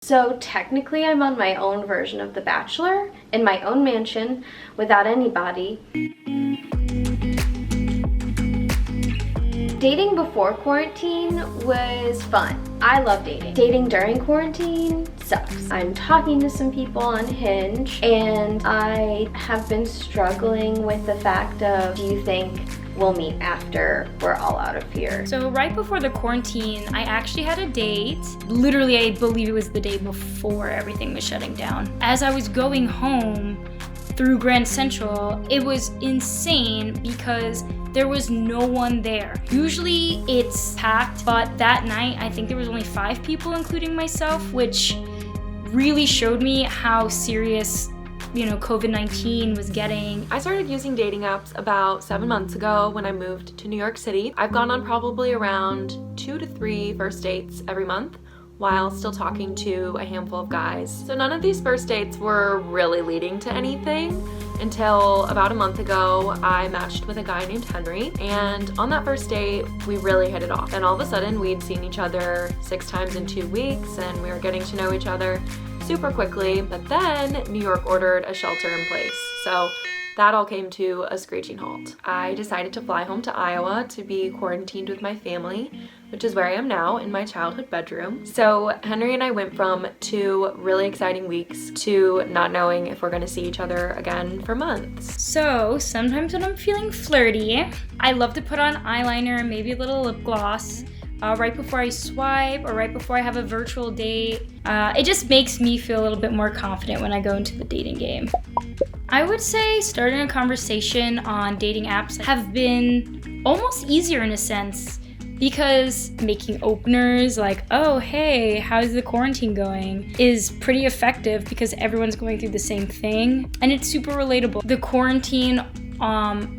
So technically I'm on my own version of The Bachelor in my own mansion without anybody. Dating before quarantine was fun. I love dating. Dating during quarantine sucks. I'm talking to some people on Hinge and I have been struggling with the fact of, do you think we'll meet after we're all out of here? So right before the quarantine, I actually had a date. Literally, I believe it was the day before everything was shutting down. As I was going home through Grand Central, it was insane because there was no one there. Usually it's packed, but that night I think there was only 5 people, including myself, which really showed me how serious COVID-19 was getting. I started using dating apps about 7 months ago when I moved to New York City. I've gone on probably around 2 to 3 first dates every month while still talking to a handful of guys. So none of these first dates were really leading to anything until about a month ago. I matched with a guy named Henry, and on that first date we really hit it off. Then all of a sudden we'd seen each other 6 times in 2 weeks and we were getting to know each other super quickly. But then New York ordered a shelter in place, so that all came to a screeching halt. I decided to fly home to Iowa to be quarantined with my family, which is where I am now, in my childhood bedroom. So Henry and I went from 2 really exciting weeks to not knowing if we're gonna see each other again for months. So sometimes when I'm feeling flirty, I love to put on eyeliner and maybe a little lip gloss right before I swipe or right before I have a virtual date. It just makes me feel a little bit more confident when I go into the dating game. I would say starting a conversation on dating apps have been almost easier in a sense, because making openers like, oh, hey, how's the quarantine going, is pretty effective because everyone's going through the same thing and it's super relatable. The quarantine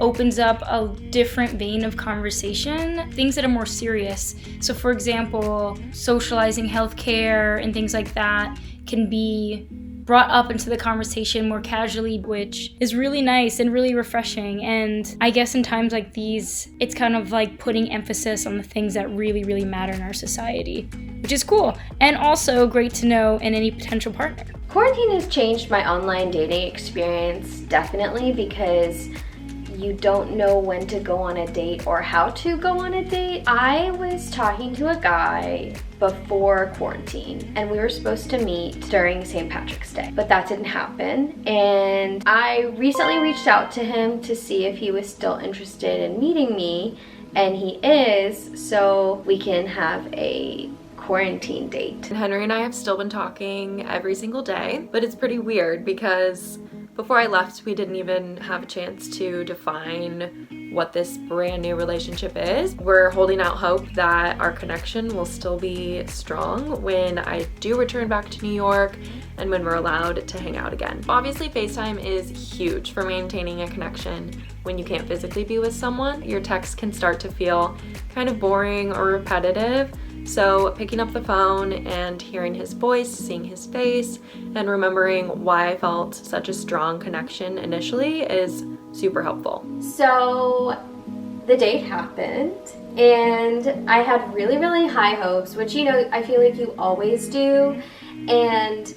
opens up a different vein of conversation, things that are more serious. So for example, socializing, healthcare, and things like that can be brought up into the conversation more casually, which is really nice and really refreshing. And I guess in times like these, it's kind of like putting emphasis on the things that really, really matter in our society, which is cool and also great to know in any potential partner. Quarantine has changed my online dating experience, definitely, because you don't know when to go on a date or how to go on a date. I was talking to a guy before quarantine and we were supposed to meet during St. Patrick's Day, but that didn't happen. And I recently reached out to him to see if he was still interested in meeting me, and he is, so we can have a quarantine date. Henry and I have still been talking every single day, but it's pretty weird because before I left, we didn't even have a chance to define what this brand new relationship is. We're holding out hope that our connection will still be strong when I do return back to New York and when we're allowed to hang out again. Obviously, FaceTime is huge for maintaining a connection when you can't physically be with someone. Your texts can start to feel kind of boring or repetitive. So picking up the phone and hearing his voice, seeing his face, and remembering why I felt such a strong connection initially is super helpful. So the date happened and I had really, really high hopes, which, I feel like you always do. And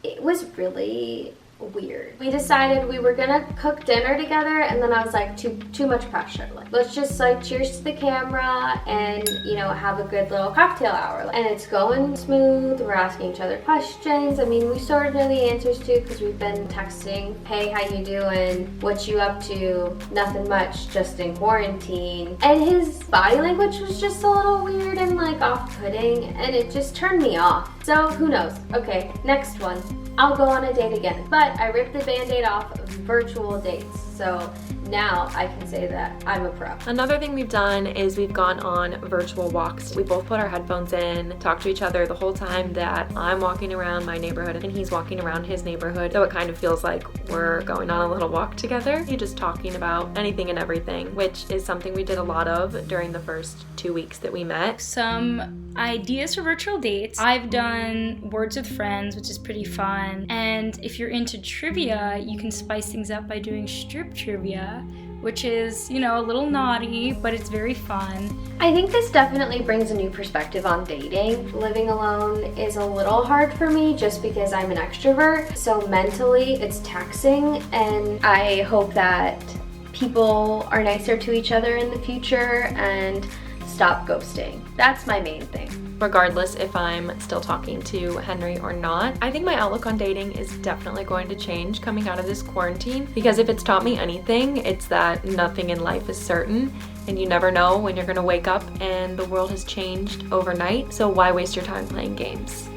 it was really weird. We decided we were gonna cook dinner together, and then I was like, too much pressure. Like, let's just cheers to the camera and have a good little cocktail hour. And it's going smooth. We're asking each other questions. I mean, we sort of know the answers too because we've been texting. Hey, how you doing? What you up to? Nothing much, just in quarantine. And his body language was just a little weird and off-putting, and it just turned me off. So who knows? Okay, next one. I'll go on a date again. But I ripped the band-aid off of virtual dates. So now I can say that I'm a pro. Another thing we've done is we've gone on virtual walks. We both put our headphones in, talk to each other the whole time that I'm walking around my neighborhood and he's walking around his neighborhood. So it kind of feels like we're going on a little walk together. You're just talking about anything and everything, which is something we did a lot of during the first 2 weeks that we met. Some ideas for virtual dates. I've done Words with Friends, which is pretty fun. And if you're into trivia, you can spice things up by doing strip trivia, which is, you know, a little naughty, but it's very fun. I think this definitely brings a new perspective on dating. Living alone is a little hard for me just because I'm an extrovert, so mentally it's taxing, and I hope that people are nicer to each other in the future and stop ghosting. That's my main thing. Regardless if I'm still talking to Henry or not, I think my outlook on dating is definitely going to change coming out of this quarantine, because if it's taught me anything, it's that nothing in life is certain and you never know when you're gonna wake up and the world has changed overnight, so why waste your time playing games?